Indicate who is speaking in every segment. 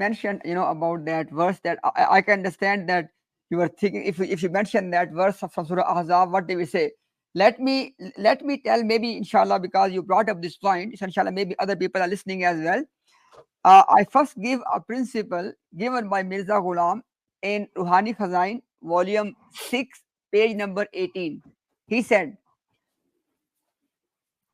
Speaker 1: mentioned, about that verse, that I can understand that you were thinking, if you mention that verse from Surah Ahzab, what do we say? Let me tell, maybe inshallah, because you brought up this point, so inshallah maybe other people are listening as well. I first give a principle given by Mirza Ghulam in Ruhani Khazain, volume 6, page number 18. He said,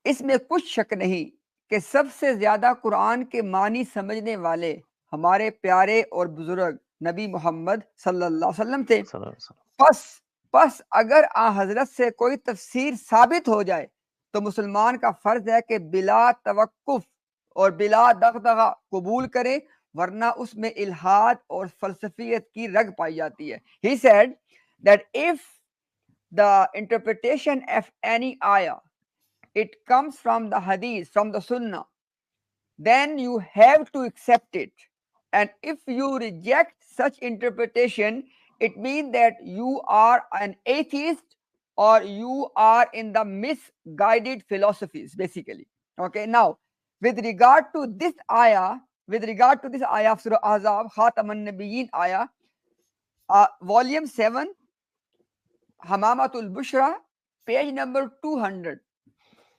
Speaker 1: इसमें कुछ शक नहीं कि सबसे ज्यादा कुरान के मानी समझने वाले हमारे प्यारे और बुजुर्ग नबी मोहम्मद सल्लल्लाहु अलैहि वसल्लम थे। बस बस अगर आ हजरत से कोई तफसीर साबित हो जाए तो मुसलमान का फर्ज है कि बिला तवक्कुफ और बिला दगदगा कबूल करे, वरना उसमें इल्हाद और फलसफियत की रग पाई जाती है। He said that if the interpretation of any ayah, it comes from the hadith, from the sunnah, then you have to accept it. And if you reject such interpretation, it means that you are an atheist or you are in the misguided philosophies, basically. Okay, now with regard to this ayah of Surah Ahzab, Khataman Nabiyyin ayah, volume 7, Hamamatul Bushra, page number 200.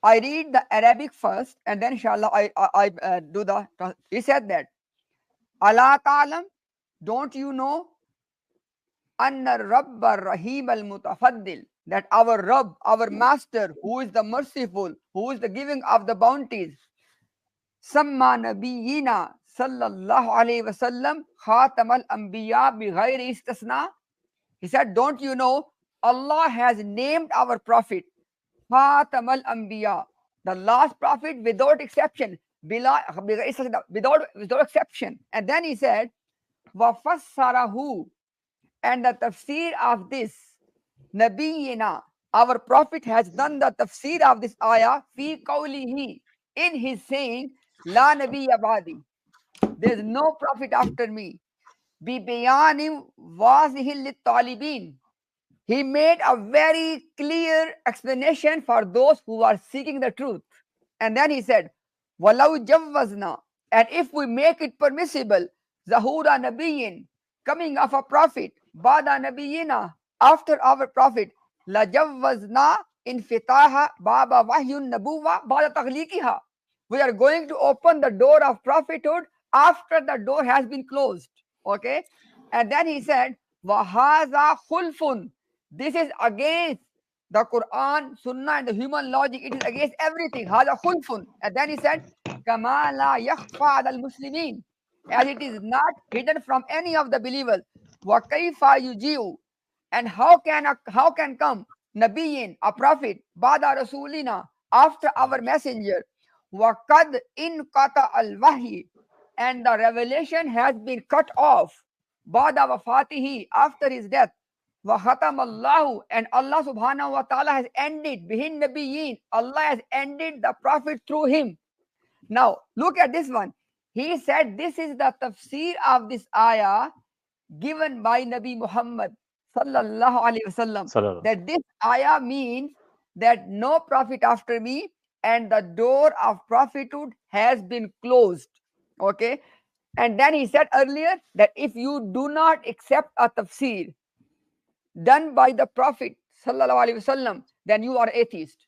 Speaker 1: I read the Arabic first, and then inshallah I do the. He said that, Allah ta'alam, don't you know, Anna Rabba Rahim al Mutafaddil, that our Rabb, our Master, who is the merciful, who is the giving of the bounties, Samma Nabiyina sallallahu alayhi wasallam Khatam al Anbiya bi ghayri istisna. He said, don't you know, Allah has named our Prophet Khatam al Anbiya, the last prophet without exception, without exception. And then he said, Wafassarahu, and the tafsir of this, Nabiyina, our Prophet has done the tafsir of this ayah, fi qawlihi, in his saying, La Nabiyya ba'di, there is no prophet after me, bi bayanim wazihil lit talibin. He made a very clear explanation for those who are seeking the truth. And then he said, Walau Javwazna, and if we make it permissible, Zahura Nabiyin, coming of a prophet, Bada Nabiyina, after our prophet, La Javwazna in Fitaha Baba Wahyun Nabuwa Bada Taghlikiha. We are going to open the door of prophethood after the door has been closed. Okay? And then he said, Wahaza Khulfun. This is against the Quran, Sunnah, and the human logic. It is against everything. Hada khulfun. And then he said, Kama la yakhfa al Muslimin, as it is not hidden from any of the believers. Wa kaifa yujiu, and how can come Nabiyin, a prophet, Bada Rasulina, after our messenger. Wa qad in qata al wahi, and the revelation has been cut off. Bada wafatihi, after his death. وَخَتَمَ اللَّهُ, and Allah subhanahu wa ta'ala has ended bihin nabiyyin. Allah has ended the prophet through him. Now look at this one. He said this is the tafsir of this ayah given by Nabi Muhammad sallallahu alaihi wasallam, that this ayah means that no prophet after me and the door of prophethood has been closed. Okay, and then he said earlier that if you do not accept a tafsir done by the Prophet sallallahu alaihi wasallam, then you are atheist.